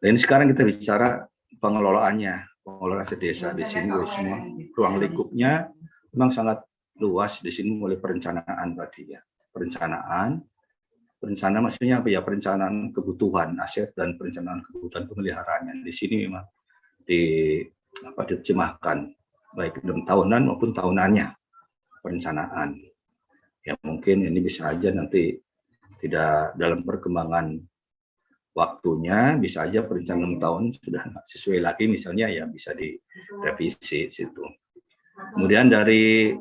Dan sekarang kita bicara pengelolaannya, pengelolaan aset desa di sini semua ruang lingkupnya memang sangat luas di sini, mulai perencanaan tadi ya. Perencanaan maksudnya apa ya? Perencanaan kebutuhan aset dan perencanaan kebutuhan pemeliharaannya. Di sini memang diterjemahkan baik 6 tahunan maupun tahunannya perencanaan. Ya mungkin ini bisa aja nanti tidak dalam perkembangan waktunya, bisa aja perencanaan 6 tahun sudah nggak sesuai lagi misalnya, ya bisa direvisi situ. Kemudian dari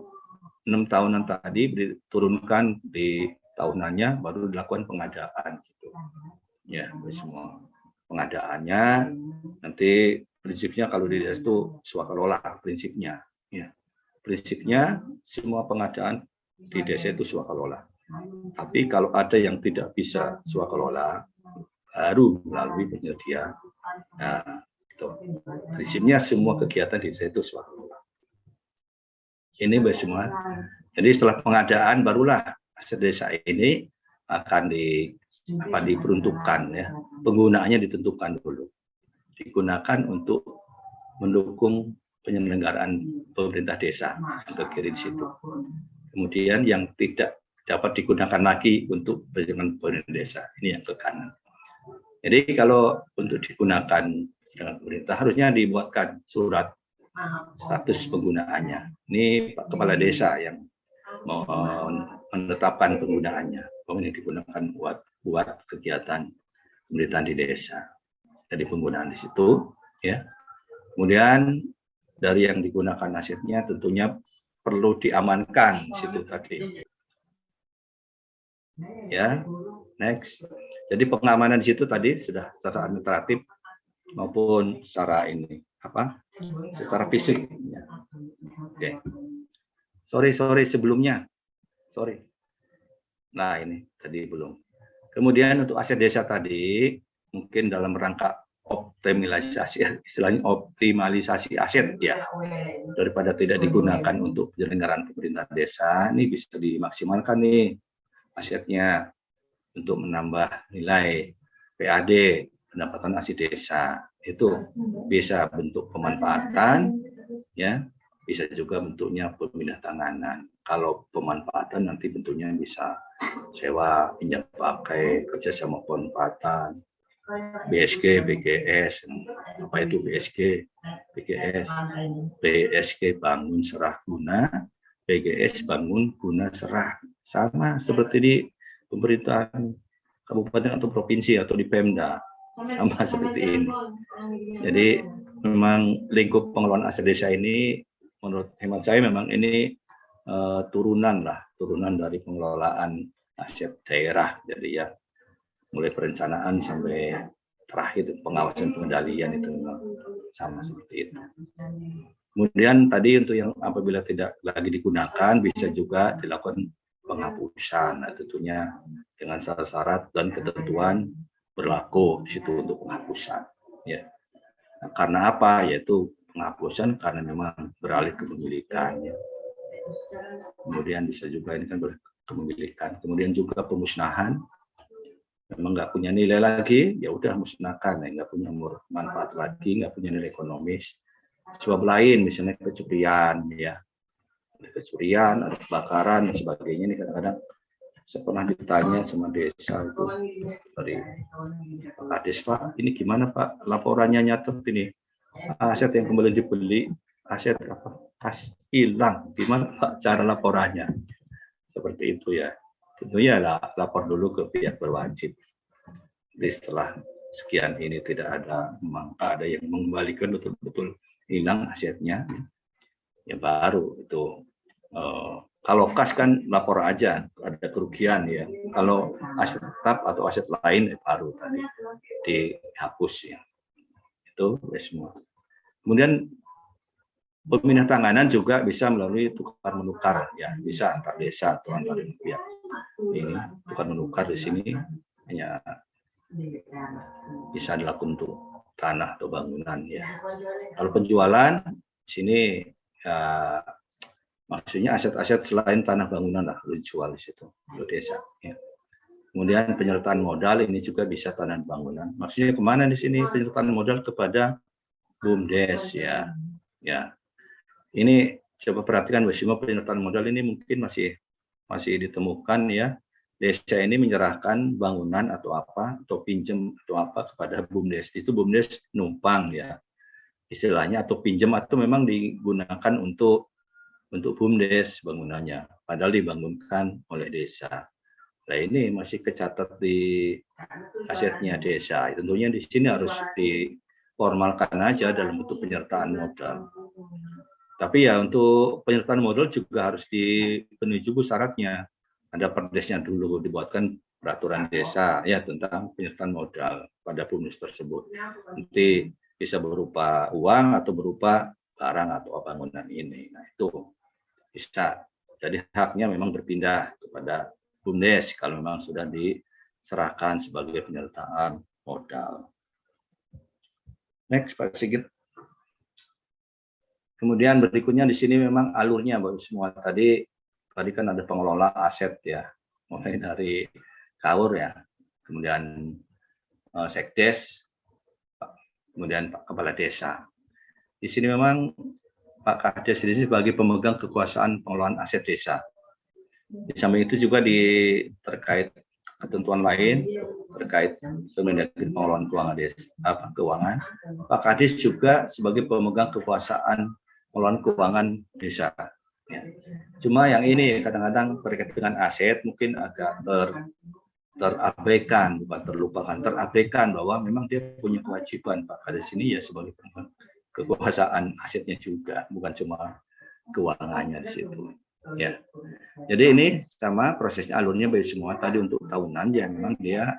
6 tahunan tadi diturunkan di tahunannya, baru dilakukan pengadaan gitu. Ya, semua pengadaannya nanti prinsipnya kalau di desa itu swakelola prinsipnya. Ya, prinsipnya semua pengadaan di desa itu swakelola. Tapi kalau ada yang tidak bisa swakelola, baru melalui penyedia. Nah, itu. Prinsipnya semua kegiatan di desa itu swakelola. Ini semua. Jadi setelah pengadaan barulah aset desa ini akan diperuntukkan ya. Penggunaannya ditentukan dulu. Digunakan untuk mendukung penyelenggaraan pemerintah desa ke kiri di situ. Kemudian yang tidak dapat digunakan lagi untuk penyelenggaraan desa, ini yang ke kanan. Jadi kalau untuk digunakan dengan pemerintah harusnya dibuatkan surat status penggunaannya. Ini Pak Kepala Desa yang menetapkan penggunaannya, bahwa ini digunakan buat kegiatan pemerintahan di desa. Jadi penggunaan di situ, ya. Kemudian dari yang digunakan asetnya tentunya perlu diamankan di situ tadi. Ya, next. Jadi pengamanan di situ tadi sudah secara administratif maupun secara secara fisik. Ya. Oke. Sorry sebelumnya. Sorry. Nah ini tadi belum. Kemudian untuk aset desa tadi mungkin dalam rangka optimalisasi, istilahnya optimalisasi aset ya, daripada tidak digunakan untuk penyelenggaraan pemerintahan desa, ini bisa dimaksimalkan nih asetnya untuk menambah nilai PAD, pendapatan asli desa. Itu bisa bentuk pemanfaatan ya, bisa juga bentuknya pemindah tanganan. Kalau pemanfaatan nanti bentuknya bisa sewa, pinjam pakai, kerjasama pemanfaatan, BSG, BGS, apa itu BSG, BGS, BSG bangun serah guna, BGS bangun guna serah, sama seperti di pemerintahan kabupaten atau provinsi atau di Pemda, sama seperti ini. Jadi memang lingkup pengelolaan aset desa ini menurut hemat saya memang ini turunan dari pengelolaan aset daerah. Jadi ya mulai perencanaan sampai terakhir pengawasan pengendalian itu sama seperti itu. Kemudian tadi untuk yang apabila tidak lagi digunakan bisa juga dilakukan penghapusan. Nah, tentunya dengan syarat dan ketentuan berlaku di situ untuk penghapusan. Ya. Nah, karena apa? Yaitu penghapusan karena memang beralih kepemilikan. Ya. Kemudian bisa juga ini kan kepemilikan. Kemudian juga pemusnahan. Memang nggak punya nilai lagi, ya udah musnahkan, ya nggak punya manfaat lagi, nggak punya nilai ekonomis. Sebab lain, misalnya kecurian, ya, kecurian, ada kebakaran dan sebagainya. Ini kadang-kadang saya pernah ditanya sama desa itu dari Pak Kades, Pak, ini gimana Pak? Laporannya nyatet ini aset yang kembali dibeli, aset apa? Hilang, gimana Pak cara laporannya? Seperti itu ya. Tentunya lapor dulu ke pihak berwajib. Jadi setelah sekian ini tidak ada, memang ada yang mengembalikan betul-betul hilang asetnya, ya baru itu. Kalau kas kan lapor aja, ada kerugian ya. Kalau aset tetap atau aset lain baru tadi dihapus ya. Itu ya semua. Kemudian pemindah tanganan juga bisa melalui tukar menukar ya, bisa antar desa atau antar pihak. Ini tukar menukar di sini hanya bisa dilakukan untuk tanah atau bangunan ya. Kalau penjualan di sini ya, maksudnya aset-aset selain tanah bangunan lah dijual di situ, di desa. Ya. Kemudian penyertaan modal ini juga bisa tanah bangunan. Maksudnya kemana di sini penyertaan modal kepada BUMDes ya. Ya, ini coba perhatikan semua penyertaan modal ini mungkin masih ditemukan ya. Desa ini menyerahkan bangunan atau apa atau pinjam atau apa kepada BUMDes. Itu BUMDes numpang ya istilahnya, atau pinjam atau memang digunakan untuk BUMDes bangunannya. Padahal dibangunkan oleh desa. Nah ini masih kecatat di asetnya desa. Tentunya di sini harus diformalkan aja dalam bentuk penyertaan modal. Tapi ya untuk penyertaan modal juga harus dipenuhi juga syaratnya. Ada perdesnya dulu, dibuatkan peraturan desa ya tentang penyertaan modal pada BUMDes tersebut. Nanti bisa berupa uang atau berupa barang atau bangunan ini. Nah itu bisa. Jadi haknya memang berpindah kepada BUMDes kalau memang sudah diserahkan sebagai penyertaan modal. Next, Pak Sigit. Kemudian berikutnya di sini memang alurnya Bapak semua tadi kan ada pengelola aset ya, mulai dari KAUR ya, kemudian Sekdes, kemudian Pak Kepala Desa. Di sini memang Pak Kades ini sebagai pemegang kekuasaan pengelolaan aset desa. Di samping itu juga terkait ketentuan lain terkait Kemendagri pengelolaan keuangan desa, keuangan. Pak Kades juga sebagai pemegang kekuasaan pengelolaan keuangan desa. Ya. Cuma yang ini kadang-kadang terkait dengan aset mungkin agak terabaikan, bukan terlupakan, terabaikan bahwa memang dia punya kewajiban Pak Kades ini ya sebagai pemegang kekuasaan asetnya juga, bukan cuma keuangannya di situ. Ya, jadi ini sama prosesnya alurnya bagi semua tadi untuk tahunan ya memang dia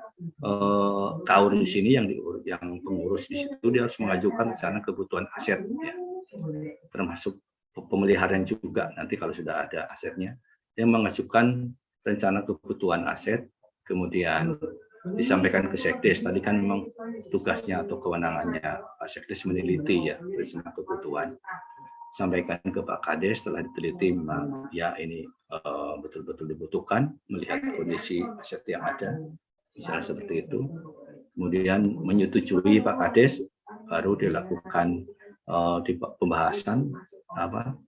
KAUR di sini yang pengurus di situ dia harus mengajukan rencana kebutuhan aset ya, termasuk pemeliharaan juga nanti kalau sudah ada asetnya dia mengajukan rencana kebutuhan aset, kemudian disampaikan ke Sekdes. Tadi kan memang tugasnya atau kewenangannya Pak Sekdes meneliti ya rencana kebutuhan. Sampaikan ke Pak Kades, setelah diteliti memang ya ini betul-betul dibutuhkan melihat kondisi aset yang ada, misalnya seperti itu. Kemudian menyetujui Pak Kades, baru dilakukan di pembahasan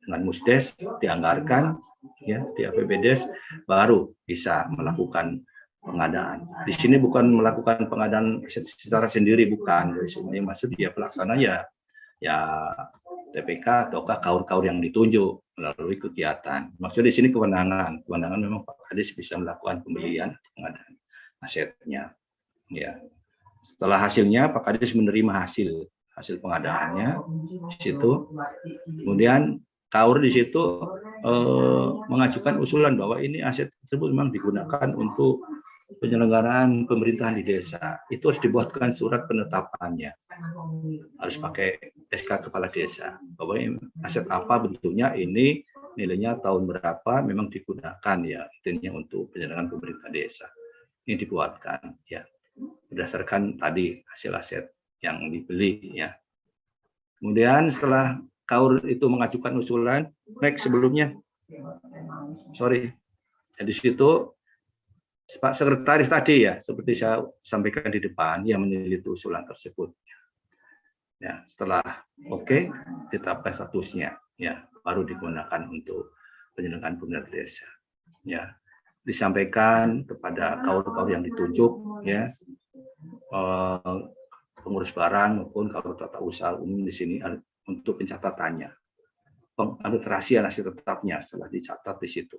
dengan Musdes, dianggarkan ya di APBDes, baru bisa melakukan pengadaan. Di sini bukan melakukan pengadaan secara sendiri, bukan. Ini maksud dia pelaksana ya TPK ataukah KAUR-KAUR yang ditunjuk melalui kegiatan. Maksudnya di sini kewenangan memang Pak Kades bisa melakukan pembelian pengadaan asetnya. Ya. Setelah hasilnya Pak Kades menerima hasil pengadaannya di situ. Kemudian KAUR di situ mengajukan usulan bahwa ini aset tersebut memang digunakan untuk penyelenggaraan pemerintahan di desa. Itu harus dibuatkan surat penetapannya. Harus pakai SK Kepala Desa. Bahwa aset apa bentuknya ini, nilainya tahun berapa memang digunakan ya, intinya untuk penyelenggaraan pemerintah desa. Ini dibuatkan ya. Berdasarkan tadi hasil aset yang dibeli ya. Kemudian setelah KAUR itu mengajukan usulan, sebelumnya di situ Pak Sekretaris tadi ya, seperti saya sampaikan di depan, yang meneliti usulan tersebut. Ya, setelah oke, ditetapkan statusnya, ya, baru digunakan untuk penyelenggaraan pemerintah desa. Ya, disampaikan kepada KAUR-KAUR yang ditunjuk, ya, pengurus barang maupun KAUR tata usaha umum di sini untuk pencatatannya, pengadministrasian hasil tetapnya setelah dicatat di situ.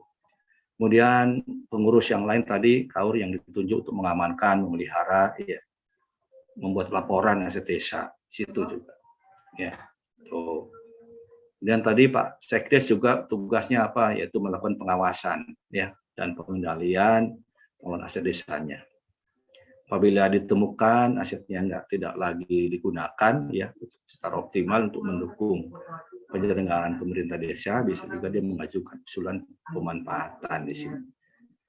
Kemudian pengurus yang lain tadi KAUR yang ditunjuk untuk mengamankan, memelihara, ya, membuat laporan aset desa, situ juga. Ya, tuh. Dan tadi Pak Sekdes juga tugasnya apa? Yaitu melakukan pengawasan, ya, dan pengendalian pengelolaan aset desanya. Apabila ditemukan asetnya tidak lagi digunakan, ya, secara optimal untuk mendukung penyelenggaraan pemerintah desa, bisa juga dia mengajukan usulan pemanfaatan di sini.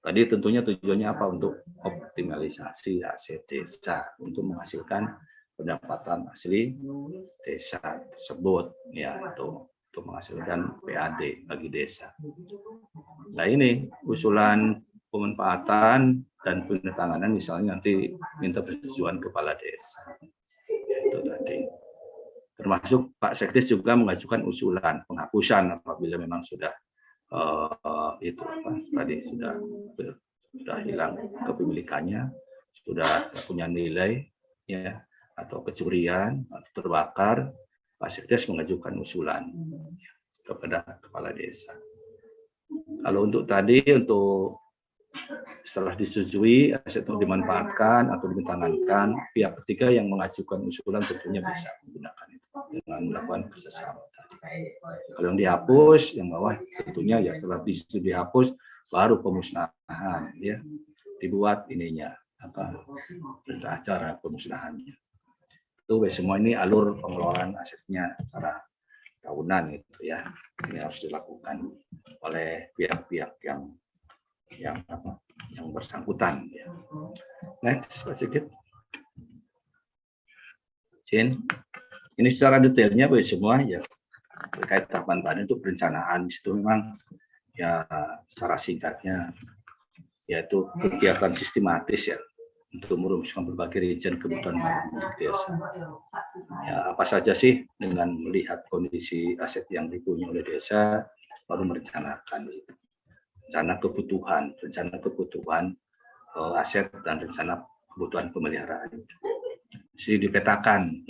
Tadi tentunya tujuannya apa? Untuk optimalisasi aset desa untuk menghasilkan pendapatan asli desa tersebut, ya, itu untuk menghasilkan PAD bagi desa. Nah ini usulan pemanfaatan dan penandatanganan misalnya nanti minta persetujuan kepala desa. Itu tadi. Termasuk Pak Sekdes juga mengajukan usulan penghapusan apabila memang sudah itu tadi sudah hilang kepemilikannya, sudah punya nilai ya atau kecurian atau terbakar, Pak Sekdes mengajukan usulan kepada kepala desa. Kalau untuk tadi setelah disetujui aset itu dimanfaatkan atau ditangankan, pihak ketiga yang mengajukan usulan tentunya bisa menggunakan itu dengan melakukan kerjasama. Kalau yang dihapus, yang bawah tentunya ya setelah dihapus baru pemusnahan ya, dibuat ininya acara pemusnahannya. Itu semua ini alur pengelolaan asetnya secara tahunan itu ya. Ini harus dilakukan oleh pihak-pihak yang bersangkutan ya. Next, Pak Sigit. Jin. Ini secara detailnya bagi semua ya terkait tahapan tadi untuk perencanaan itu memang ya secara singkatnya yaitu kegiatan sistematis ya untuk merumuskan berbagai rincian kebutuhan desa. Ya apa saja sih dengan melihat kondisi aset yang dipunyai oleh desa baru merencanakan rencana kebutuhan aset dan rencana kebutuhan pemeliharaan. Jadi dipetakan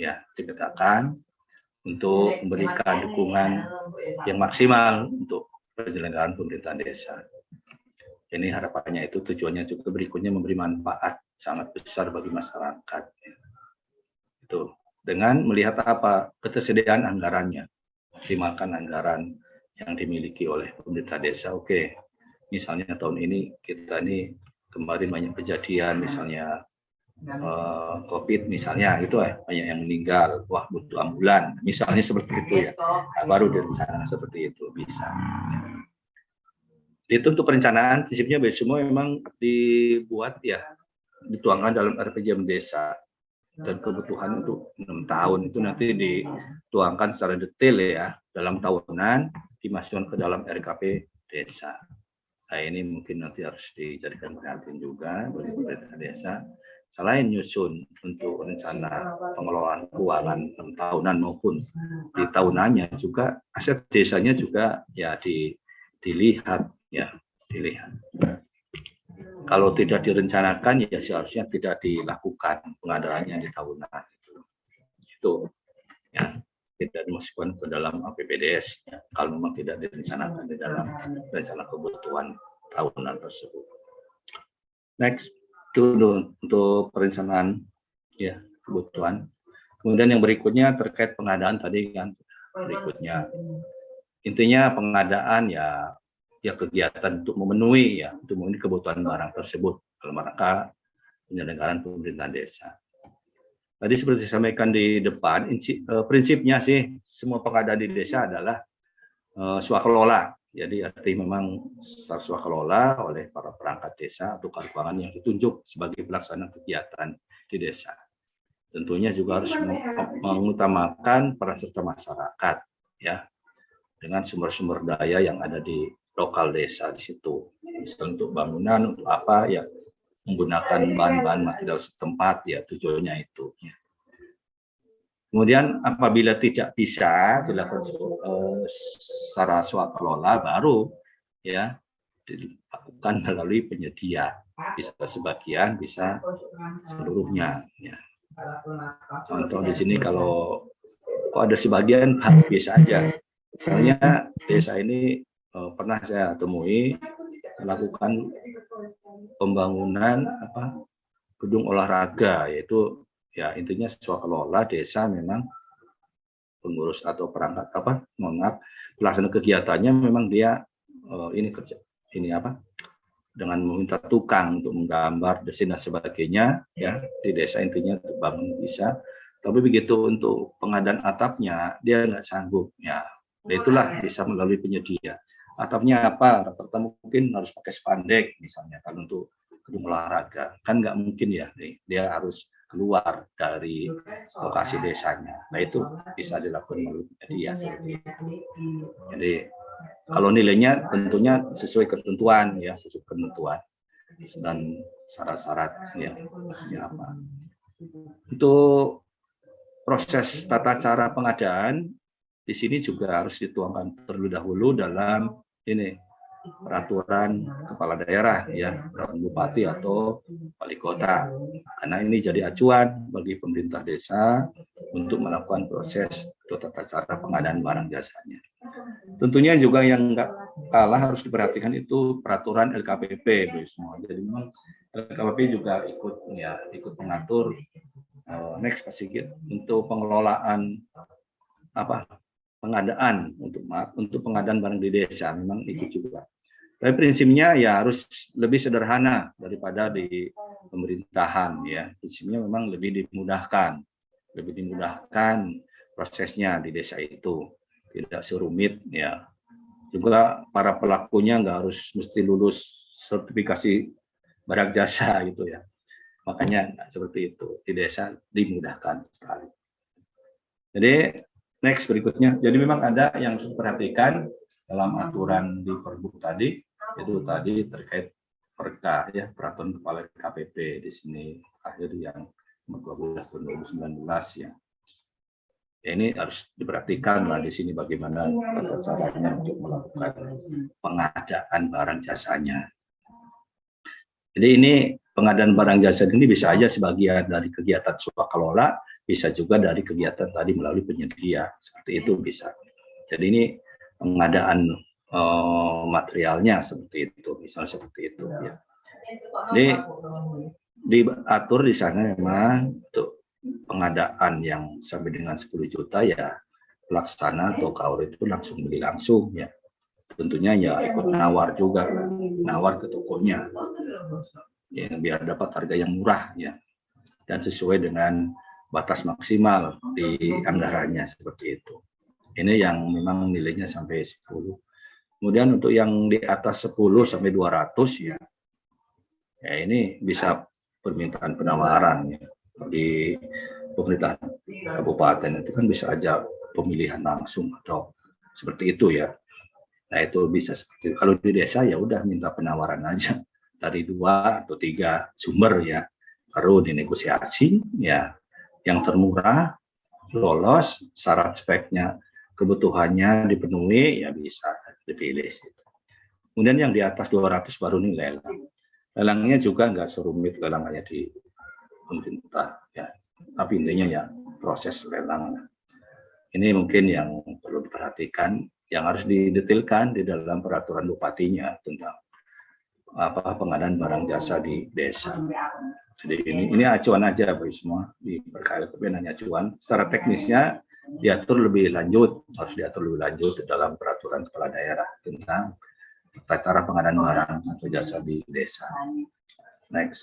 untuk memberikan dukungan yang maksimal untuk penyelenggaraan pemerintahan desa. Ini harapannya itu tujuannya juga berikutnya memberi manfaat sangat besar bagi masyarakat. Itu dengan melihat ketersediaan anggarannya, optimalkan anggaran yang dimiliki oleh pemerintah desa. Oke, misalnya tahun ini kita kemarin banyak kejadian misalnya COVID misalnya itu banyak yang meninggal, wah butuh ambulan misalnya seperti itu ya, baru direncanakan seperti itu bisa. Itu untuk perencanaan prinsipnya semua memang dibuat ya dituangkan dalam RPJM desa dan kebutuhan untuk 6 tahun itu nanti dituangkan secara detail ya dalam tahunan dimasukkan ke dalam RKP desa. Nah ini mungkin nanti harus dijadikan perhatian juga bagi pemerintah desa. Selain nyusun untuk rencana pengelolaan keuangan 6 tahunan maupun di tahunannya juga aset desanya juga ya dilihat. Kalau tidak direncanakan ya seharusnya tidak dilakukan pengadaannya di tahunan itu ya tidak dimasukkan ke dalam APBDes ya, kalau memang tidak direncanakan di dalam rencana kebutuhan tahunan tersebut. Next. Itu untuk perencanaan ya kebutuhan. Kemudian yang berikutnya terkait pengadaan tadi kan berikutnya intinya pengadaan ya kegiatan untuk memenuhi kebutuhan barang tersebut dalam rangka penyelenggaraan pemerintahan desa. Tadi seperti disampaikan di depan prinsipnya sih semua pengadaan di desa adalah swakelola. Jadi artinya memang swakelola oleh para perangkat desa atau keuangan yang ditunjuk sebagai pelaksana kegiatan di desa. Tentunya juga harus mengutamakan peran serta masyarakat ya dengan sumber-sumber daya yang ada di lokal desa di situ. Misalnya untuk bangunan, untuk apa ya menggunakan bahan-bahan material setempat ya tujuannya itu. Ya. Kemudian apabila tidak bisa dilakukan secara swakelola baru ya dilakukan melalui penyedia, bisa sebagian, bisa seluruhnya. Ya. Contoh di sini kalau ada sebagian bisa aja. Misalnya desa ini pernah saya temui melakukan pembangunan gedung olahraga yaitu ya intinya swakelola desa memang pengurus atau perangkat pelaksana kegiatannya memang dia dengan meminta tukang untuk menggambar desain dan sebagainya ya di desa intinya untuk bangun bisa, tapi begitu untuk pengadaan atapnya dia nggak sanggup ya, itulah bisa melalui penyedia. Atapnya apa rata-rata mungkin harus pakai spandek misalnya kalau untuk gedung olahraga kan nggak mungkin ya dia harus keluar dari lokasi desanya. Nah itu bisa dilakukan melalui media seperti itu. Jadi kalau nilainya tentunya sesuai ketentuan ya, sesuai ketentuan. dan syarat-syarat ya maksudnya apa. Untuk proses tata cara pengadaan di sini juga harus dituangkan terlebih dahulu dalam ini peraturan kepala daerah ya, peraturan bupati atau wali kota. Karena ini jadi acuan bagi pemerintah desa untuk melakukan proses atau tata cara pengadaan barang jasanya. Tentunya juga yang enggak kalah harus diperhatikan itu peraturan LKPP semua. Jadi memang LKPP juga ikut mengatur next Pak Sigit untuk pengelolaan pengadaan untuk pengadaan barang di desa memang ikut juga. Tapi prinsipnya ya harus lebih sederhana daripada di pemerintahan ya. Prinsipnya memang lebih dimudahkan prosesnya di desa itu, tidak serumit ya. Juga para pelakunya nggak harus mesti lulus sertifikasi barang jasa gitu ya. Makanya seperti itu di desa dimudahkan sekali. Jadi next berikutnya, jadi memang ada yang harus diperhatikan dalam aturan di Pergub tadi, itu tadi terkait perka ya, peraturan kepala KPP di sini akhir yang 12 tahun 2019 ya. Ya ini harus diperhatikan lah di sini bagaimana tata caranya untuk melakukan pengadaan barang jasanya. Jadi ini pengadaan barang jasa ini bisa aja sebagian dari kegiatan swakelola, bisa juga dari kegiatan tadi melalui penyedia, seperti itu bisa. Jadi ini pengadaan materialnya seperti itu, misalnya seperti itu ya. Jadi diatur di sana memang untuk pengadaan yang sampai dengan 10 juta ya pelaksana atau KAUR itu langsung beli langsung ya. Tentunya ya ikut nawar juga, nawar ke tokonya ya, biar dapat harga yang murah ya dan sesuai dengan batas maksimal di anggarannya seperti itu. Ini yang memang nilainya sampai 10. Kemudian untuk yang di atas 10 sampai 200 ya ini bisa permintaan penawaran ya. Di pemerintahan kabupaten itu kan bisa aja pemilihan langsung atau seperti itu ya. Nah itu bisa seperti itu. Kalau di desa ya udah minta penawaran aja dari 2 atau 3 sumber ya, baru dinegosiasi ya. Yang termurah lolos syarat speknya kebutuhannya dipenuhi ya bisa dipilih. Kemudian yang di atas 200 baru nih lelang. Lelangnya juga nggak serumit lelangannya di pemerintah ya, tapi intinya ya proses lelang. Ini mungkin yang perlu diperhatikan, yang harus didetailkan di dalam peraturan bupatinya tentang pengadaan barang jasa di desa. Jadi ini acuan aja bagi semua di LKPP hanya acuan. Secara teknisnya diatur lebih lanjut, harus diatur lebih lanjut dalam peraturan kepala daerah tentang tata cara pengadaan barang atau jasa di desa. Next.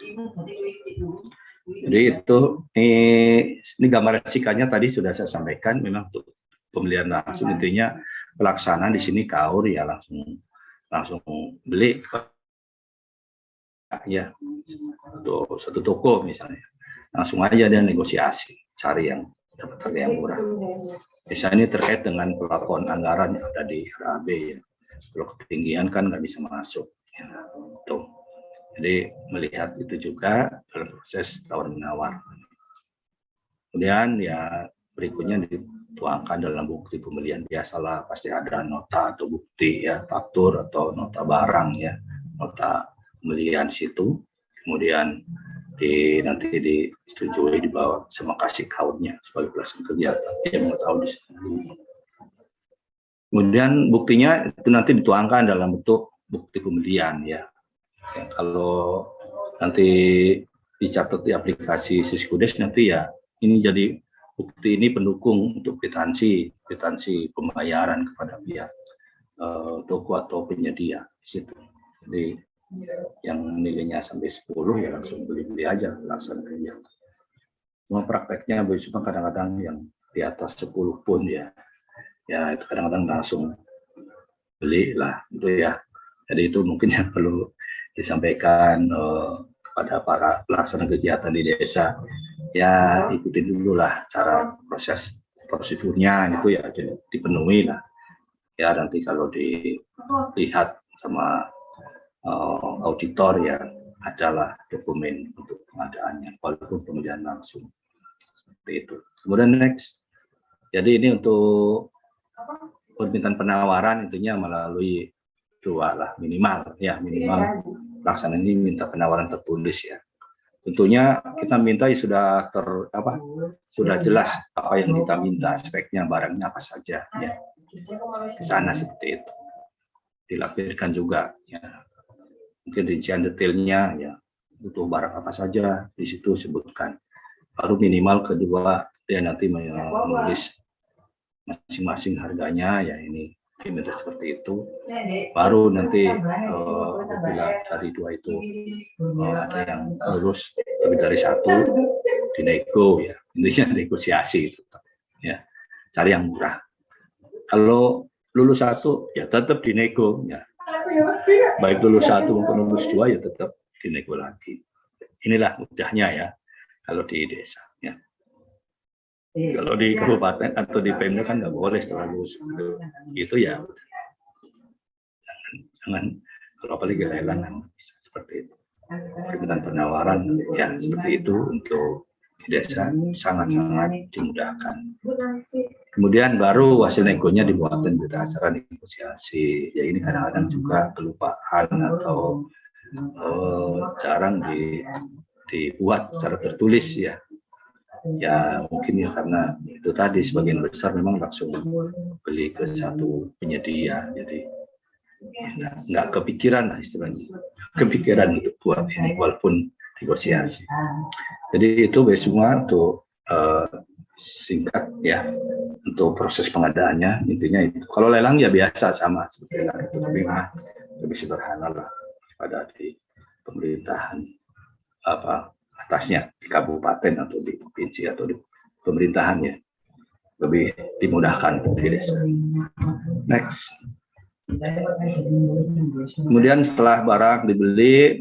Jadi itu ini gambaran sikanya tadi sudah saya sampaikan, memang untuk pembelian langsung intinya pelaksanaan di sini KAUR ya langsung beli ya untuk satu toko misalnya, langsung aja dia negosiasi cari yang dapat harga yang murah. Misalnya ini terkait dengan pelakon anggaran yang ada di RAB ya, kalau ketinggian kan nggak bisa masuk ya, tuh. Jadi melihat itu juga dalam proses tawar menawar. Kemudian ya berikutnya dituangkan dalam bukti pembelian, biasalah pasti ada nota atau bukti ya, faktur atau nota barang ya, nota pembelian situ. Kemudian nanti disetujui dibawa sama kasih KAUR-nya sebagai pelaksana kegiatan yang mengetahui di sana. Kemudian buktinya itu nanti dituangkan dalam bentuk bukti pembelian ya. Ya, kalau nanti dicatat di aplikasi Siskudes nanti ya ini jadi bukti ini pendukung untuk kwitansi pembayaran kepada pihak toko atau penyedia di situ. Jadi yang nilainya sampai 10 ya langsung beli aja laksana kegiatan. Cuma prakteknya cuma kadang-kadang yang di atas 10 pun ya itu kadang-kadang langsung beli lah itu ya. Jadi itu mungkin yang perlu disampaikan kepada para pelaksana kegiatan di desa ya, ikuti dulu lah cara prosedurnya itu ya dipenuhi lah ya, nanti kalau dilihat sama auditor ya adalah dokumen untuk pengadaannya, walaupun pemilihan langsung. Seperti itu. Kemudian next, jadi ini untuk permintaan penawaran intinya melalui 2 lah minimal ya, minimal pelaksanaan ini minta penawaran tertulis ya. Tentunya kita minta ya sudah jelas apa yang kita minta, speknya, barangnya apa saja ya. Ke sana seperti itu. Dilampirkan juga ya. Mungkin rincian detailnya ya, butuh barang apa saja di situ sebutkan. Baru minimal kedua dia nanti menulis masing-masing harganya ya, ini diminta seperti itu. Baru nanti apabila dari 2 itu ada yang lulus lebih dari 1 dinego ya, intinya negosiasi ya, cari yang murah. Kalau lulus 1 ya tetap dinego ya, baik lulus 1 maupun lulus 2 ya tetap dinego lagi. Inilah mudahnya ya kalau di desa ya. Kalau di kabupaten atau di Pemda kan nggak boleh setelah lulus itu ya. Jangan kalau apalagi lelang seperti itu. Permintaan penawaran ya seperti itu untuk di desa sangat-sangat dimudahkan. Kemudian baru hasil negonya dibuatkan berita acara negosiasi. Ya ini kadang-kadang juga kelupaan atau jarang dibuat secara tertulis ya. Ya mungkin ya karena itu tadi sebagian besar memang langsung beli ke satu penyedia, jadi nggak kepikiran lah istilahnya, kepikiran untuk buat ini walaupun negosiasi. Jadi itu semua untuk singkat ya untuk proses pengadaannya, intinya itu. Kalau lelang ya biasa sama seperti lelang itu, tapi lebih sederhana lah pada di pemerintahan atasnya di kabupaten atau di provinsi atau di pemerintahan ya, lebih dimudahkan di desa. Next. Kemudian setelah barang dibeli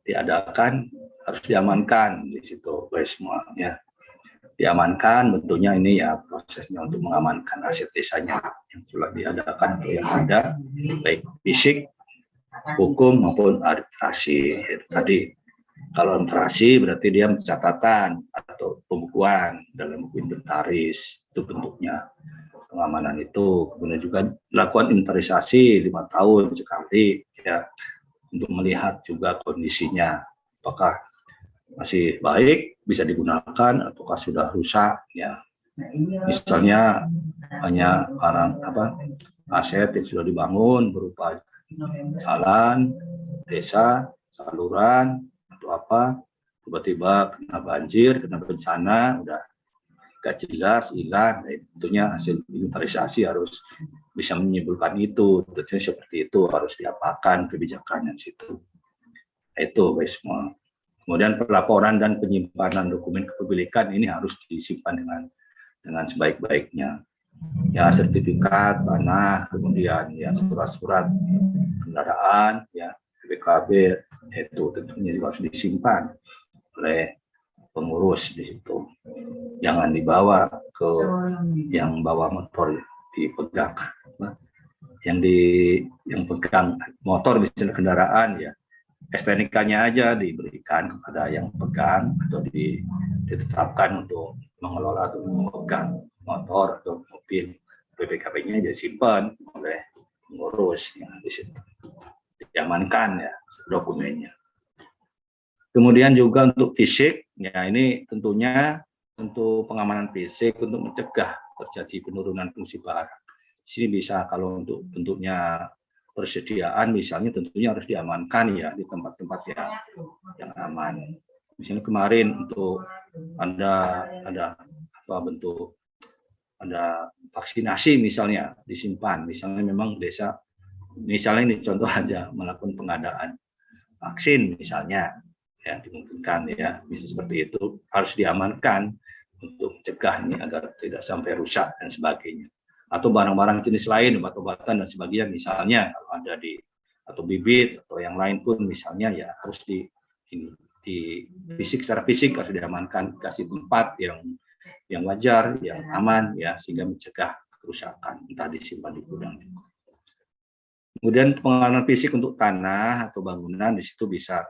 diadakan, harus diamankan di situ guys semua ya. Diamankan bentuknya ini ya, prosesnya untuk mengamankan aset desanya yang telah diadakan atau yang ada, baik fisik, hukum maupun administrasi. Tadi kalau administrasi berarti dia catatan atau pembukuan dalam buku inventaris, itu bentuknya pengamanan itu. Kemudian juga dilakukan inventarisasi 5 tahun sekali ya, untuk melihat juga kondisinya apakah masih baik bisa digunakan ataukah sudah rusak ya. Misalnya hanya barang aset yang sudah dibangun berupa jalan desa, saluran atau tiba-tiba kena banjir, kena bencana, udah gak jelas, hilang. Nah, tentunya hasil inventarisasi harus bisa menyimpulkan itu. Tentunya seperti itu harus diapakan kebijakannya di situ. Nah, itu guys semua. Kemudian pelaporan dan penyimpanan dokumen kepemilikan ini harus disimpan dengan sebaik-baiknya. Ya sertifikat tanah, kemudian ya surat-surat kendaraan, ya BPKB itu tentunya juga harus disimpan oleh pengurus di situ. Jangan dibawa ke yang bawa motor dipegang, yang pegang motor misalnya kendaraan ya, STNK-nya aja diberikan kepada yang pegang atau ditetapkan untuk mengelola atau memegang motor atau mobil. BPKB-nya aja simpan oleh pengurus yang di situ. Diamankan ya dokumennya. Kemudian juga untuk fisik, ya ini tentunya untuk pengamanan fisik untuk mencegah terjadi penurunan fungsi barang. Di sini bisa kalau untuk bentuknya persediaan misalnya tentunya harus diamankan ya di tempat-tempat yang aman. Misalnya kemarin untuk ada bentuk ada vaksinasi misalnya disimpan, misalnya memang desa misalnya ini contoh aja melakukan pengadaan vaksin misalnya ya dimungkinkan ya bisa seperti itu, harus diamankan untuk mencegah ini agar tidak sampai rusak dan sebagainya. Atau barang-barang jenis lain, obat-obatan dan sebagainya misalnya kalau ada atau bibit atau yang lain pun misalnya ya harus di fisik, secara fisik harus diamankan, kasih tempat yang wajar, yang aman ya sehingga mencegah kerusakan, entah disimpan di gudang. Kemudian pengenalan fisik untuk tanah atau bangunan di situ bisa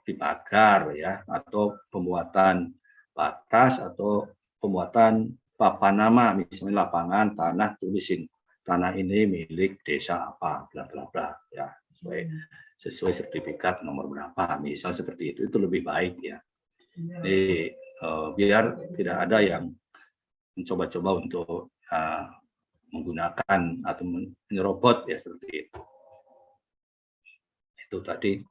dipagar ya, atau pembuatan batas atau pembuatan papan nama, misalnya lapangan tanah, tulisin tanah ini milik desa apa, bla bla bla ya, sesuai sertifikat nomor berapa, misal seperti itu lebih baik ya. Jadi biar tidak ada yang mencoba-coba untuk menggunakan atau menyerobot ya, seperti itu. Itu tadi.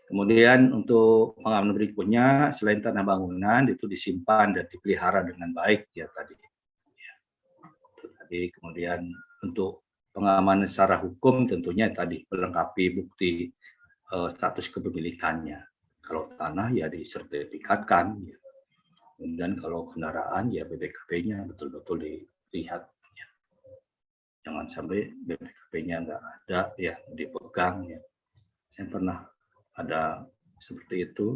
Kemudian untuk pengamanan berikutnya, selain tanah bangunan itu disimpan dan dipelihara dengan baik ya tadi. Ya, itu tadi. Kemudian untuk pengamanan secara hukum tentunya tadi melengkapi bukti status kepemilikannya. Kalau tanah ya disertifikatkan. Ya. Kemudian kalau kendaraan ya BPKB-nya betul-betul dilihat. Ya. Jangan sampai BPKB-nya nggak ada ya, dipegang ya. Saya pernah ada seperti itu,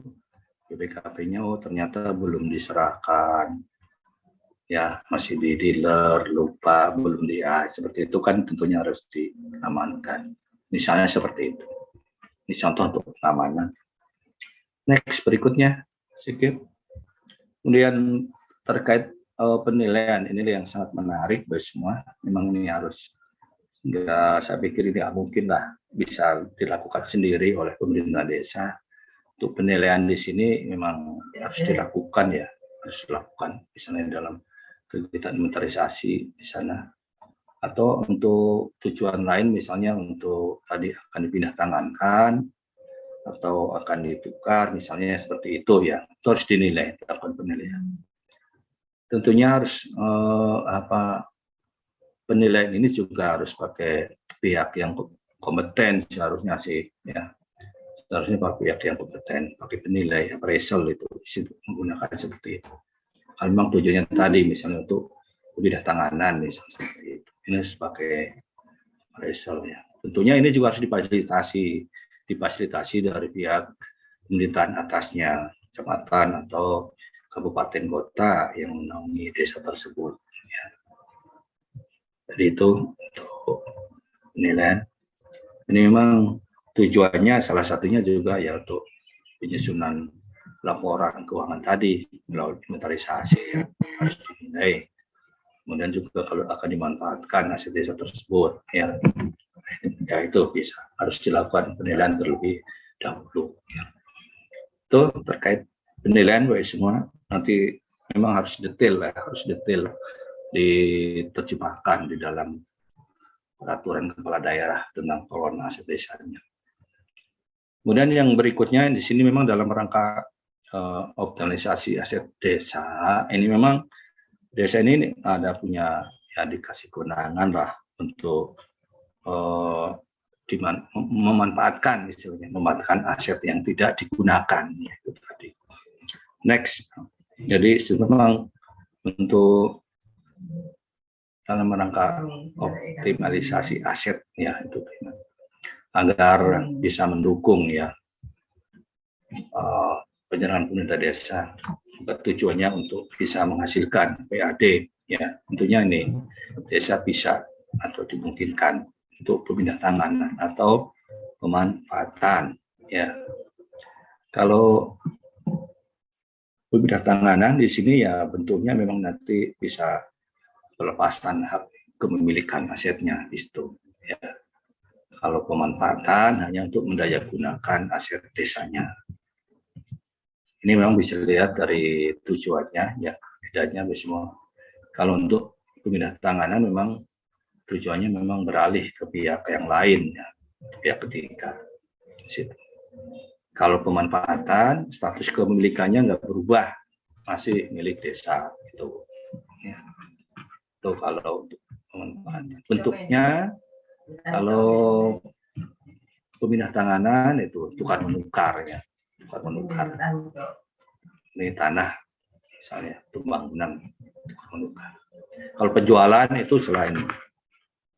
BPKB-nya ternyata belum diserahkan, ya masih di dealer, lupa, belum seperti itu kan tentunya harus diamankan. Misalnya seperti itu. Ini contoh untuk pengamanan. Next berikutnya, skip. Kemudian terkait penilaian, ini yang sangat menarik bagi semua. Memang ini harus, saya pikir ini mungkin lah bisa dilakukan sendiri oleh pemerintah desa. Untuk penilaian di sini memang harus dilakukan ya, harus dilakukan misalnya dalam kegiatan inventarisasi di sana, atau untuk tujuan lain misalnya untuk tadi akan dipindah tangankan atau akan ditukar misalnya seperti itu ya, itu harus dinilai, dilakukan penilaian. Tentunya harus penilaian ini juga harus pakai pihak yang kompeten seharusnya sih ya. Seharusnya pakai pihak yang kompeten, pakai penilai appraisal itu menggunakan seperti itu. Kalau memang tujuannya tadi misalnya untuk pindah tanganan misalnya seperti itu, ini harus pakai appraisal ya. Tentunya ini juga harus difasilitasi dari pihak pemerintahan atasnya, kecamatan atau kabupaten kota yang menaungi desa tersebut. Ya. Jadi itu untuk penilaian. Ini memang tujuannya salah satunya juga ya untuk penyusunan laporan keuangan tadi melalui inventarisasi ya, harus dinilai. Kemudian juga kalau akan dimanfaatkan aset desa tersebut ya, ya itu bisa harus dilakukan penilaian terlebih dahulu. Ya. Itu terkait penilaian bagi semua, nanti memang harus detail ya, harus detail diterjemahkan di dalam peraturan kepala daerah tentang pengelolaan aset desanya. Kemudian yang berikutnya di sini memang dalam rangka optimalisasi aset desa, ini memang desa ini ada punya ya dikasih kewenangan lah untuk memanfaatkan istilahnya, memanfaatkan aset yang tidak digunakan ya, itu tadi. Next, jadi memang untuk dalam rangka optimalisasi aset ya itu agar bisa mendukung ya penyelenggaraan pemerintah desa, tujuannya untuk bisa menghasilkan PAD ya, tentunya ini desa bisa atau dimungkinkan untuk pemindah tanganan atau pemanfaatan ya. Kalau pemindah tanganan di sini ya bentuknya memang nanti bisa pelepasan hak kepemilikan asetnya di situ ya. Kalau pemanfaatan hanya untuk mendayagunakan aset desanya. Ini memang bisa dilihat dari tujuannya ya, bedanya semua. Kalau untuk pemindah tanganan memang tujuannya memang beralih ke pihak yang lain ya, pihak ketiga. Kalau pemanfaatan status kepemilikannya nggak berubah, masih milik desa itu. Ya. Itu kalau untuk pemanfaatan. Bentuknya kalau pemindah tanganan itu tukar menukar ya, tukar menukar. Ini tanah misalnya untuk bangunan tukar menukar. Kalau penjualan itu selain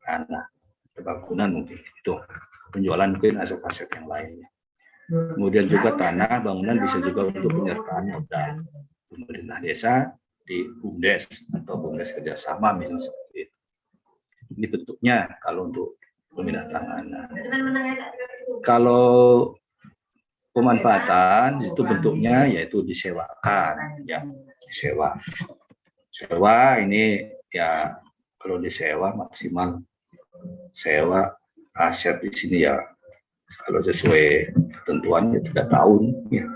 tanah, bangunan mungkin itu penjualan mungkin aset-aset yang lainnya. Kemudian juga tanah bangunan bisa juga untuk penyertaan modal pemerintah desa di BUMDes atau BUMDes kerjasama misalnya seperti itu. Ini bentuknya kalau untuk pemindahan. Kalau pemanfaatan itu bentuknya yaitu disewakan, ya, disewa. Sewa ini ya kalau disewa maksimal sewa aset di sini ya kalau sesuai ketentuannya 3 tahun, ya.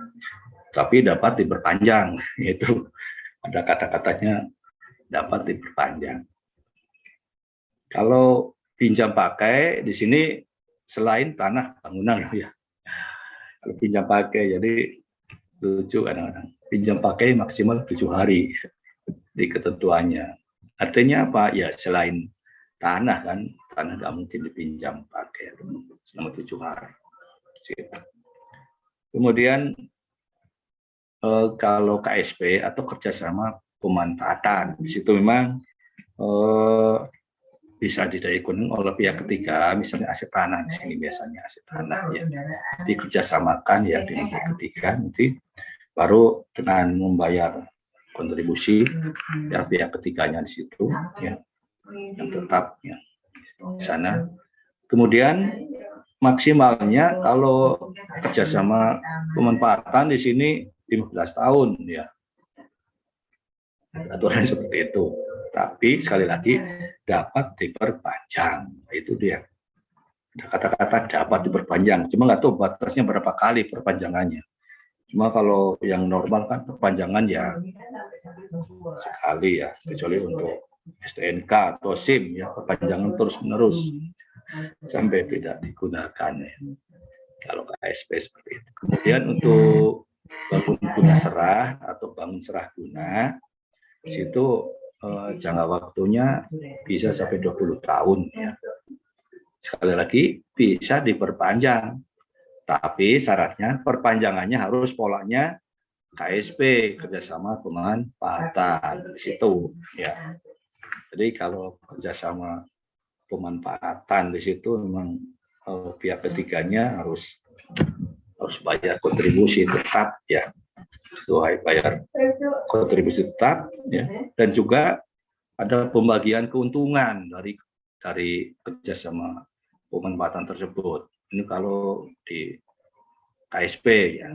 Tapi dapat diperpanjang, itu ada kata-katanya dapat diperpanjang. Kalau pinjam pakai di sini selain tanah bangunan, ya. Kalau pinjam pakai, jadi lucu kadang-kadang. Pinjam pakai maksimal 7 hari di ketentuannya. Artinya apa? Ya selain tanah kan, tanah nggak mungkin dipinjam pakai selama 7 hari. Kemudian kalau KSP atau kerjasama pemanfaatan, di situ memang bisa didayakuni oleh pihak ketiga, misalnya aset tanah di sini biasanya aset tanah ya dikerjasamakan ya dengan pihak ketiga, nanti baru dengan membayar kontribusi ya pihak ketiganya di situ ya yang tetap ya di sana. Kemudian maksimalnya kalau kerjasama pemanfaatan di sini 15 tahun ya. Aturan seperti itu. Tapi sekali lagi dapat diperpanjang. Itu dia. Ada kata-kata dapat diperpanjang. Cuma nggak tahu batasnya berapa kali perpanjangannya. Cuma kalau yang normal kan perpanjangan ya sekali ya, kecuali untuk STNK atau SIM ya perpanjangan terus-menerus sampai tidak digunakan ya. Kalau KSP seperti itu. Kemudian untuk bangun guna serah atau bangun serah guna, situ jangka waktunya bisa sampai 20 tahun ya. Sekali lagi bisa diperpanjang, tapi syaratnya perpanjangannya harus polanya KSP, kerjasama pemanfaatan di situ ya. Jadi kalau kerjasama pemanfaatan di situ memang pihak ketiganya harus bayar kontribusi tetap ya, sesuai bayar kontribusi tetap ya, dan juga ada pembagian keuntungan dari kerjasama pemanfaatan tersebut. Ini kalau di KSP ya.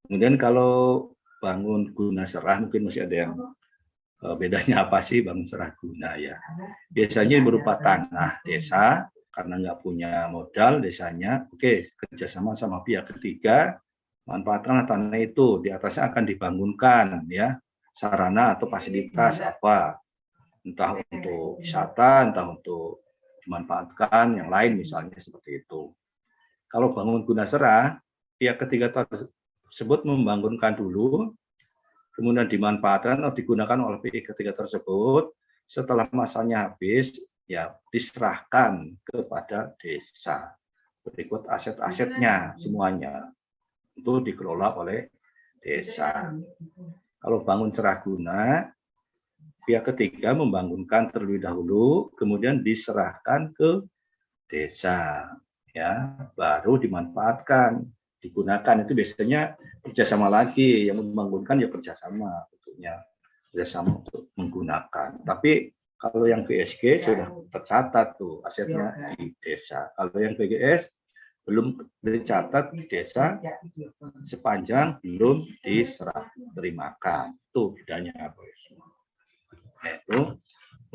Kemudian kalau bangun guna serah mungkin masih ada yang bedanya apa sih bangun serah guna ya. Biasanya berupa tanah desa karena nggak punya modal desanya, oke kerjasama sama pihak ketiga, manfaatkan tanah itu, di atasnya akan dibangunkan ya sarana atau fasilitas apa, entah untuk wisata, entah untuk dimanfaatkan yang lain misalnya seperti itu. Kalau bangun guna serah, pihak ketiga tersebut membangunkan dulu, kemudian dimanfaatkan atau digunakan oleh pihak ketiga tersebut. Setelah masanya habis, ya diserahkan kepada desa. Berikut aset-asetnya semuanya itu dikelola oleh desa. Kalau bangun serah guna, pihak ketiga membangunkan terlebih dahulu, kemudian diserahkan ke desa, ya, baru dimanfaatkan, digunakan. Itu biasanya kerjasama lagi, yang membangunkan ya kerjasama, tentunya kerjasama untuk menggunakan. Tapi kalau yang PSG sudah tercatat tuh asetnya di desa. Kalau yang PGS belum dicatat di desa sepanjang belum diserah terimakan. Itu bedanya, bos. Itu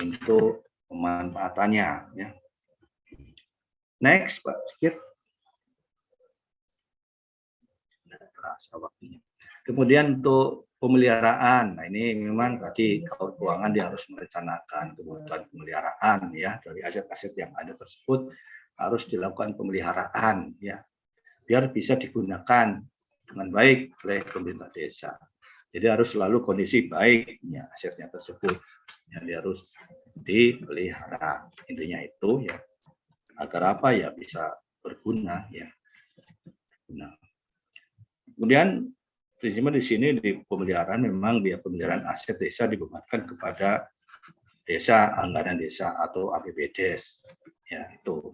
untuk pemanfaatannya. Ya. Next, Pak, sedikit. Terasa waktunya. Kemudian untuk pemeliharaan, nah ini memang tadi kalau keuangan dia harus merencanakan kebutuhan pemeliharaan ya dari aset-aset yang ada tersebut harus dilakukan pemeliharaan ya biar bisa digunakan dengan baik oleh pemerintah desa. Jadi harus selalu kondisi baiknya asetnya tersebut yang dia harus dipelihara. Intinya itu ya agar apa ya bisa berguna ya. Nah, kemudian prinsipnya di sini di pemeliharaan memang biaya pemeliharaan aset desa dibebankan kepada desa, anggaran desa atau APBDes. Ya, itu.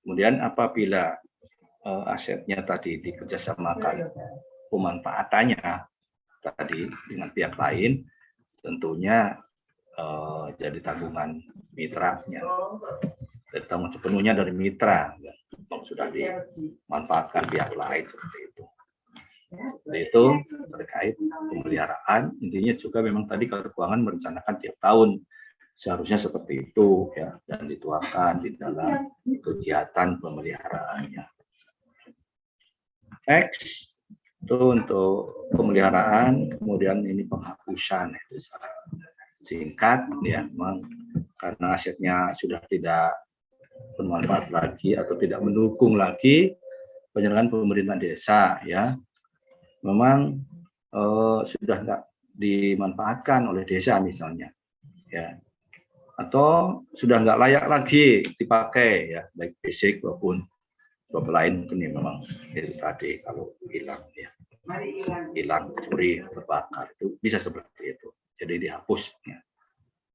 Kemudian apabila asetnya tadi dikerjasamakan pemanfaatannya tadi dengan pihak lain, tentunya jadi tanggungan mitranya. tanggung sepenuhnya dari mitra, ya, sudah dimanfaatkan pihak lain seperti itu. Itu terkait pemeliharaan, intinya juga memang tadi kalau keuangan merencanakan tiap tahun seharusnya seperti itu ya, dan dituangkan di dalam kegiatan pemeliharaannya. Next itu untuk pemeliharaan, kemudian ini penghapusan itu singkat ya, memang karena asetnya sudah tidak bermanfaat lagi atau tidak mendukung lagi penyelenggaraan pemerintahan desa ya, memang sudah nggak dimanfaatkan oleh desa misalnya ya, atau sudah nggak layak lagi dipakai ya, baik fisik maupun sebab lain mungkin ya, memang itu tadi kalau hilang ya, hilang, curi, terbakar itu bisa seperti itu, jadi dihapus ya.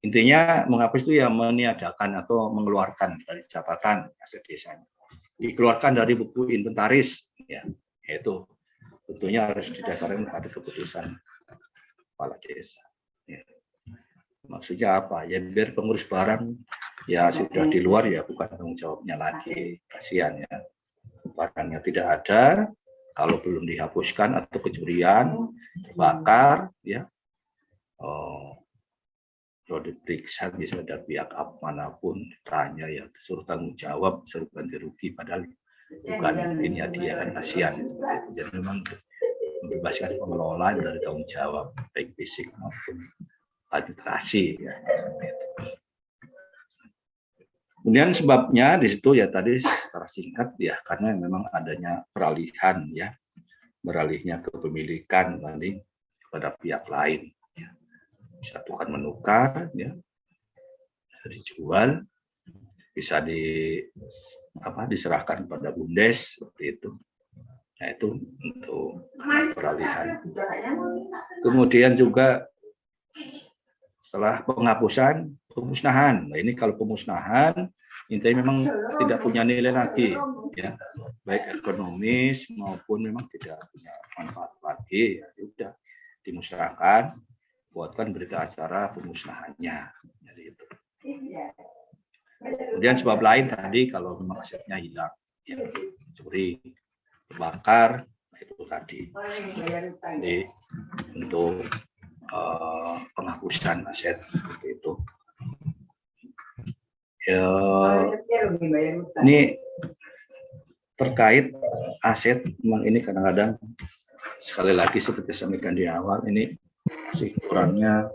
Intinya menghapus itu ya meniadakan atau mengeluarkan dari catatan aset desanya, dikeluarkan dari buku inventaris ya, yaitu tentunya harus didasarkan pada keputusan kepala desa ya. Maksudnya apa ya, biar pengurus barang ya sudah di luar ya bukan tanggung jawabnya lagi, kasihan ya, barangnya tidak ada kalau belum dihapuskan atau kecurian, terbakar ya, kalau diperiksa bisa ada pihak manapun ditanya ya disuruh tanggung jawab, disuruh ganti rugi, padahal bukan ini hadiah, kan kasihan. Jadi memang membebaskan pengelola dari tanggung jawab baik fisik maupun administrasi ya. Kemudian sebabnya di situ ya tadi secara singkat ya, karena memang adanya peralihan ya, beralihnya kepemilikan tadi kepada pihak lain. Bisa tukar menukar ya, bisa dijual, bisa diserahkan pada BUMDes seperti itu. Nah itu untuk peralihan. Kemudian juga setelah penghapusan, pemusnahan. Nah ini kalau pemusnahan intinya memang tidak punya nilai lagi ya, baik ekonomis maupun memang tidak punya manfaat lagi ya, sudah dimusnahkan, buatkan berita acara pemusnahannya. Jadi itu. Kemudian sebab lain tadi kalau memang asetnya hilang, ya, curi, terbakar, itu tadi. Jadi untuk penghapusan aset seperti itu. Ya, ini terkait aset, memang ini kadang-kadang sekali lagi seperti saya sampaikan di awal, ini masih kurangnya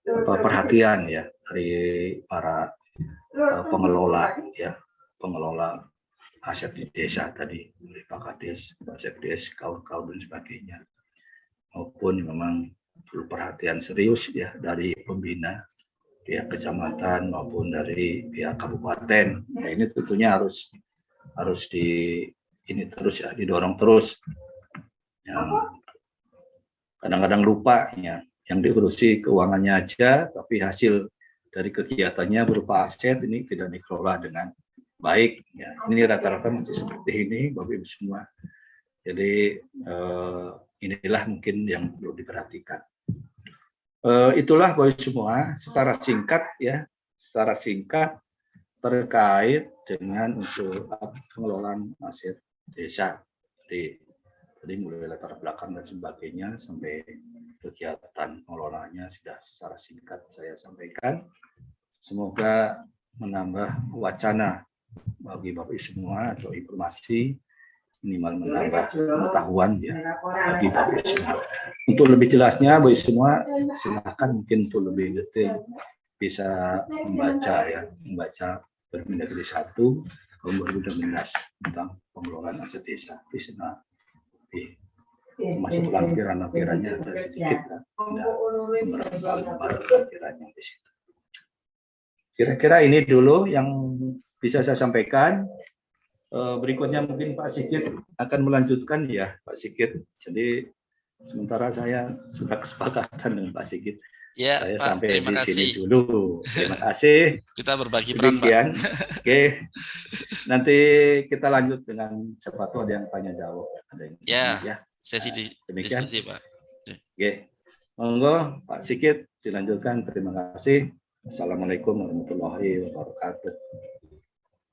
perhatian ya dari para pengelola ya, pengelola aset di desa tadi, dari Pak Kades, Pak Sekdes, kawan-kawan dan sebagainya, maupun memang perlu perhatian serius ya dari pembina pihak kecamatan maupun dari pihak kabupaten. Nah ini tentunya harus didorong terus. Yang kadang-kadang lupa ya, yang diurusi keuangannya aja, tapi hasil dari kegiatannya berupa aset ini tidak dikelola dengan baik. Ya, ini rata-rata masih seperti ini, Bapak Ibu semua. Jadi inilah mungkin yang perlu diperhatikan. Itulah Bapak Ibu semua, secara singkat ya, secara singkat terkait dengan untuk pengelolaan aset desa. Jadi mulai latar belakang dan sebagainya sampai kegiatan pengelolaannya sudah secara singkat saya sampaikan. Semoga menambah wacana bagi Bapak Ibu semua atau informasi, minimal menambah pengetahuan ya bagi Bapak Ibu semua. Untuk lebih jelasnya Bapak Ibu semua silakan mungkin untuk lebih detail bisa membaca Permendagri 1 tahun 2016 tentang pengelolaan aset desa. Masuk lampiran-lampirannya ada sedikit beberapa lampirannya di situ. Kira-kira ini dulu yang bisa saya sampaikan. Berikutnya mungkin Pak Sigit akan melanjutkan ya Pak Sigit. Jadi sementara saya sudah kesepakatan dengan Pak Sigit. Ya, saya Pak, sampai terima di kasih. sini dulu. Terima kasih. Kita berbagi peran, Pak. Oke. Nanti kita lanjut dengan siapa tahu ada yang tanya jawab. Ada yang ya, sesi demikian. diskusi, Pak. Oke. Monggo Pak Sigit dilanjutkan. Terima kasih. Assalamualaikum warahmatullahi wabarakatuh.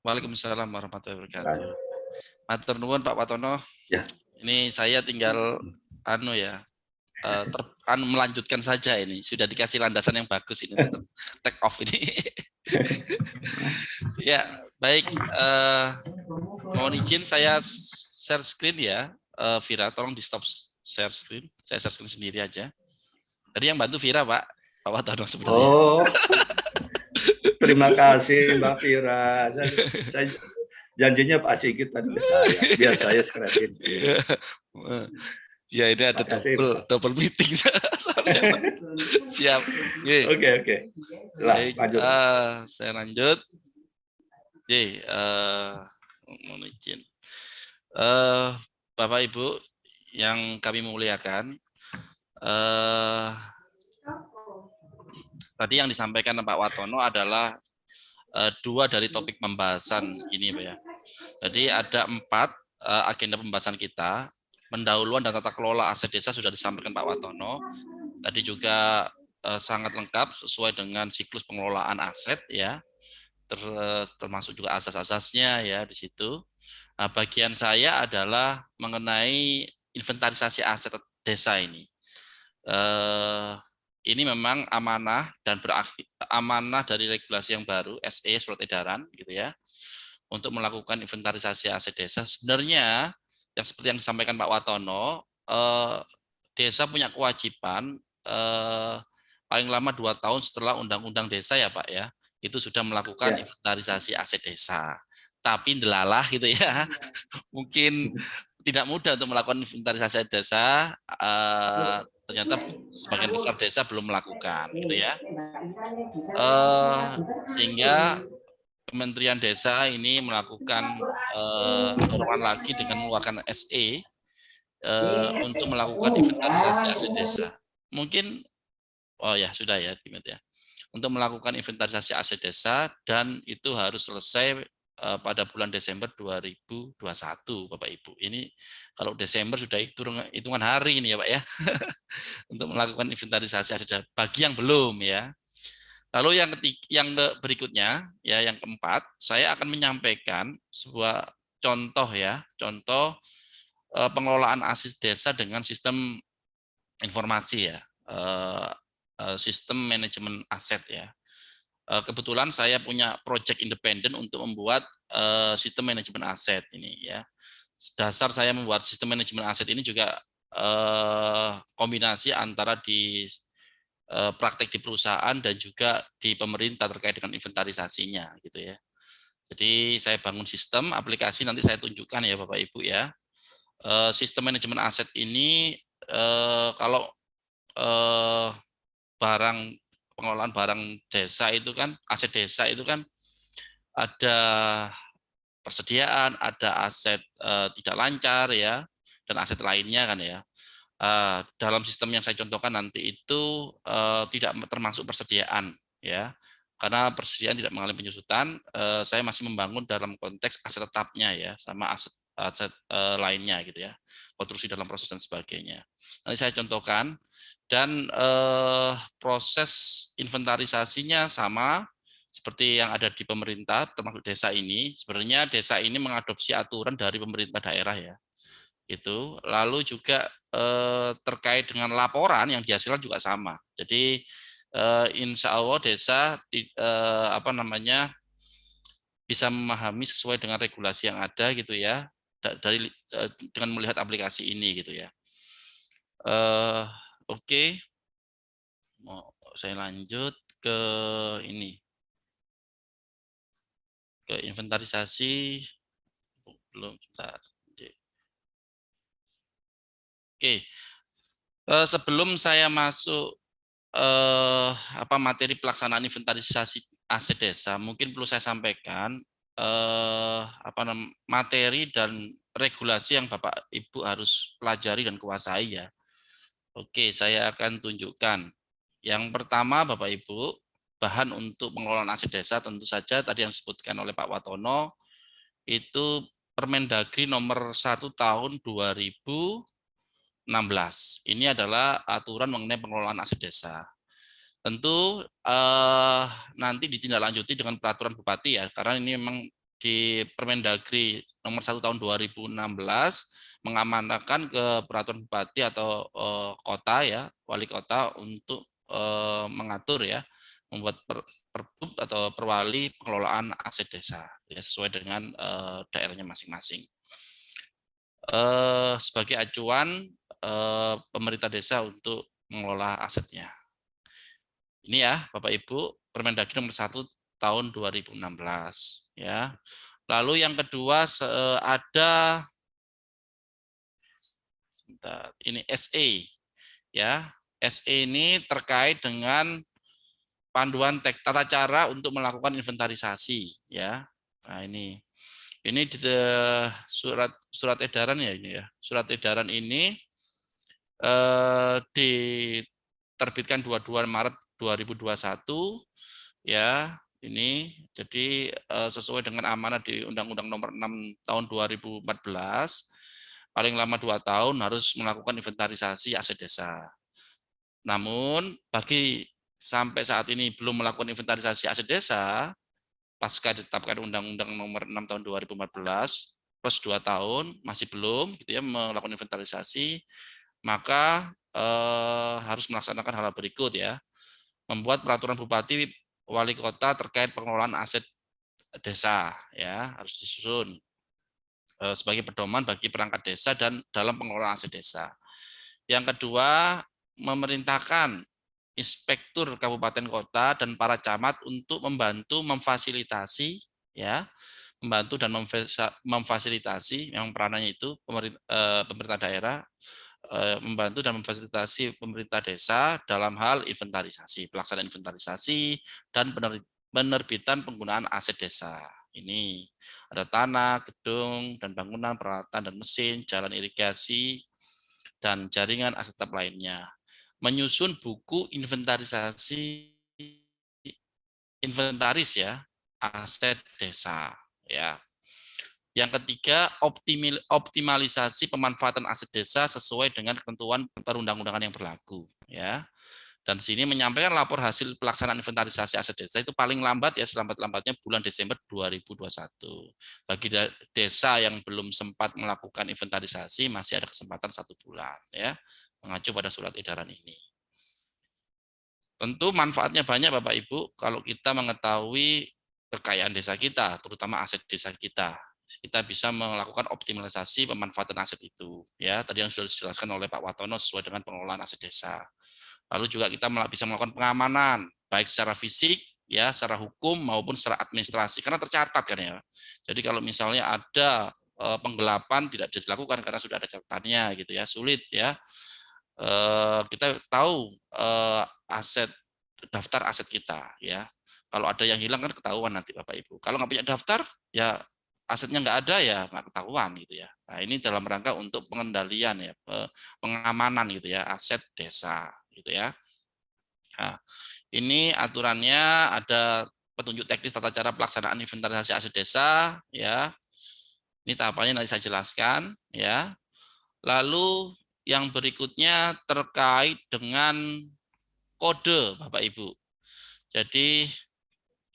Waalaikumsalam warahmatullahi wabarakatuh. Matur nuwun Pak Watono. Ya. Ini saya tinggal melanjutkan saja ini. Sudah dikasih landasan yang bagus ini untuk take off ini. Ya, baik. Mohon izin saya share screen ya. Vira, tolong di stop share screen. Saya share screen sendiri aja. Tadi yang bantu Vira, Pak Watono sebenarnya. Oh, terima kasih Mbak Vira. Saya janjinya Pak Sigit tadi ke saya, biar saya screen. Ya, ini ada double meeting. Siap. Oke. Baik, saya lanjut. Mohon izin. Bapak Ibu yang kami muliakan, tadi yang disampaikan Pak Watono adalah dua dari topik pembahasan ini, Pak ya. Jadi ada 4 agenda pembahasan kita. Pendahuluan dan tata kelola aset desa sudah disampaikan Pak Watono. Tadi juga sangat lengkap sesuai dengan siklus pengelolaan aset ya. Termasuk juga asas-asasnya ya di situ. Nah, bagian saya adalah mengenai inventarisasi aset desa ini. Ini memang amanah dan amanah dari regulasi yang baru SE surat edaran gitu ya untuk melakukan inventarisasi aset desa. Sebenarnya yang seperti yang disampaikan Pak Watono, desa punya kewajiban paling lama 2 tahun setelah undang-undang desa ya Pak ya, itu sudah melakukan inventarisasi aset desa. Tapi ndelalah gitu ya, mungkin tidak mudah untuk melakukan inventarisasi desa, ternyata sebagian besar desa belum melakukan gitu ya. Sehingga Kementerian Desa ini melakukan dorongan lagi dengan mengeluarkan SE untuk melakukan inventarisasi aset desa. Mungkin sudah ya, untuk melakukan inventarisasi aset desa dan itu harus selesai pada bulan Desember 2021, Bapak Ibu. Ini kalau Desember sudah hitungan hari ini ya Pak ya, untuk melakukan inventarisasi aset desa. Bagi yang belum ya. Lalu yang berikutnya, ya yang keempat, saya akan menyampaikan sebuah contoh ya, contoh pengelolaan aset desa dengan sistem informasi ya, sistem manajemen aset ya. Kebetulan saya punya project independen untuk membuat sistem manajemen aset ini ya. Dasar saya membuat sistem manajemen aset ini juga kombinasi antara di praktek di perusahaan dan juga di pemerintah terkait dengan inventarisasinya gitu ya. Jadi saya bangun sistem aplikasi, nanti saya tunjukkan ya Bapak Ibu ya. Sistem manajemen aset ini kalau pengelolaan barang desa itu kan, aset desa itu kan ada persediaan, ada aset tidak lancar ya, dan aset lainnya kan ya. Dalam sistem yang saya contohkan nanti itu tidak termasuk persediaan ya, karena persediaan tidak mengalami penyusutan. Saya masih membangun dalam konteks aset tetapnya ya, sama aset lainnya gitu ya, konstruksi dalam proses dan sebagainya. Nanti saya contohkan dan proses inventarisasinya sama seperti yang ada di pemerintah termasuk desa ini. Sebenarnya desa ini mengadopsi aturan dari pemerintah daerah ya. Itu lalu juga terkait dengan laporan yang dihasilkan juga sama. Jadi insya Allah desa bisa memahami sesuai dengan regulasi yang ada gitu ya, dengan melihat aplikasi ini gitu ya. Oke. Mau saya lanjut ke ini, ke inventarisasi. Belum, sebentar. Oke. Sebelum saya masuk materi pelaksanaan inventarisasi aset desa, mungkin perlu saya sampaikan materi dan regulasi yang Bapak Ibu harus pelajari dan kuasai ya. Oke, saya akan tunjukkan. Yang pertama Bapak Ibu, bahan untuk pengelolaan aset desa tentu saja tadi yang disebutkan oleh Pak Watono itu Permendagri nomor 1 tahun 2016. Ini adalah aturan mengenai pengelolaan aset desa. Tentu nanti ditindaklanjuti dengan peraturan bupati ya, karena ini memang di Permendagri nomor 1 tahun 2016 mengamanahkan ke peraturan bupati atau kota ya, wali kota untuk mengatur ya, membuat perbub atau perwali pengelolaan aset desa ya, sesuai dengan daerahnya masing-masing. Sebagai acuan pemerintah desa untuk mengelola asetnya. Ini ya, Bapak Ibu, Permendagri nomor 1 tahun 2016 ya. Lalu yang kedua ada sebentar, ini SE ya. SE ini terkait dengan panduan tata cara untuk melakukan inventarisasi ya. Nah, ini di surat edaran ya ini ya. Surat edaran ini diterbitkan 22 Maret 2021 ya. Ini jadi sesuai dengan amanah di Undang-Undang Nomor 6 Tahun 2014, paling lama 2 tahun harus melakukan inventarisasi aset desa. Namun bagi sampai saat ini belum melakukan inventarisasi aset desa, pasca ditetapkan Undang-Undang Nomor 6 Tahun 2014 plus 2 tahun masih belum gitu ya melakukan inventarisasi, maka harus melaksanakan hal berikut ya. Membuat peraturan bupati wali kota terkait pengelolaan aset desa ya, harus disusun sebagai pedoman bagi perangkat desa dan dalam pengelolaan aset desa. Yang kedua, memerintahkan inspektur kabupaten kota dan para camat untuk membantu memfasilitasi ya, membantu dan memfasilitasi, memang peranannya itu pemerintah daerah, membantu dan memfasilitasi pemerintah desa dalam hal inventarisasi, pelaksanaan inventarisasi dan penerbitan penggunaan aset desa. Ini ada tanah, gedung, dan bangunan, peralatan dan mesin, jalan irigasi, dan jaringan aset tetap lainnya. Menyusun buku inventaris ya, aset desa ya. Yang ketiga, optimalisasi pemanfaatan aset desa sesuai dengan ketentuan perundang-undangan yang berlaku ya. Dan sini menyampaikan lapor hasil pelaksanaan inventarisasi aset desa itu paling lambat ya, selambat-lambatnya bulan Desember 2021. Bagi desa yang belum sempat melakukan inventarisasi masih ada kesempatan 1 bulan ya, mengacu pada surat edaran ini. Tentu manfaatnya banyak Bapak Ibu kalau kita mengetahui kekayaan desa kita, terutama aset desa kita. Kita bisa melakukan optimalisasi pemanfaatan aset itu ya, tadi yang sudah dijelaskan oleh Pak Watono sesuai dengan pengelolaan aset desa. Lalu juga kita bisa melakukan pengamanan baik secara fisik ya, secara hukum maupun secara administrasi karena tercatat kan ya. Jadi kalau misalnya ada penggelapan tidak bisa dilakukan karena sudah ada catatannya gitu ya, sulit ya. Kita tahu aset daftar aset kita ya. Kalau ada yang hilang kan ketahuan nanti Bapak Ibu. Kalau nggak punya daftar ya asetnya nggak ada ya nggak ketahuan gitu ya. Nah ini dalam rangka untuk pengendalian ya, pengamanan gitu ya aset desa gitu ya. Nah, ini aturannya ada petunjuk teknis tata cara pelaksanaan inventarisasi aset desa ya. Ini tahapannya nanti saya jelaskan ya. Lalu yang berikutnya terkait dengan kode Bapak Ibu. Jadi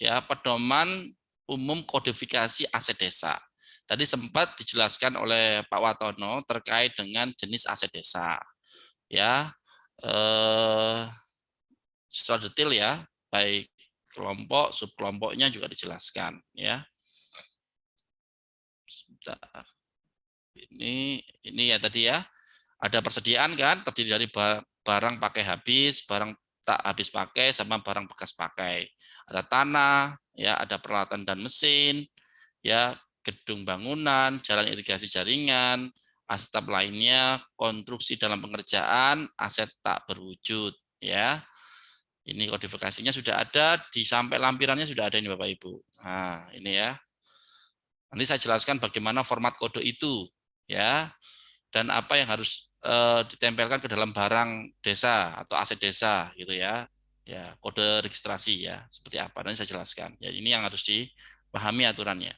ya pedoman umum kodifikasi aset desa. Tadi sempat dijelaskan oleh Pak Watono terkait dengan jenis aset desa. Ya, secara detail ya, baik kelompok, subkelompoknya juga dijelaskan ya. Sebentar. Ini ya tadi ya. Ada persediaan kan, terdiri dari barang pakai habis, barang tak habis pakai, sama barang bekas pakai. Ada tanah, ya, ada peralatan dan mesin, ya, gedung bangunan, jalan irigasi jaringan, aset lainnya, konstruksi dalam pengerjaan, aset tak berwujud, ya. Ini kodifikasinya sudah ada, di sampai lampirannya sudah ada ini Bapak Ibu. Nah, ini ya. Nanti saya jelaskan bagaimana format kode itu, ya, dan apa yang harus ditempelkan ke dalam barang desa atau aset desa, gitu ya. Ya, kode registrasi ya, seperti apa nanti saya jelaskan. Ya, ini yang harus dipahami aturannya.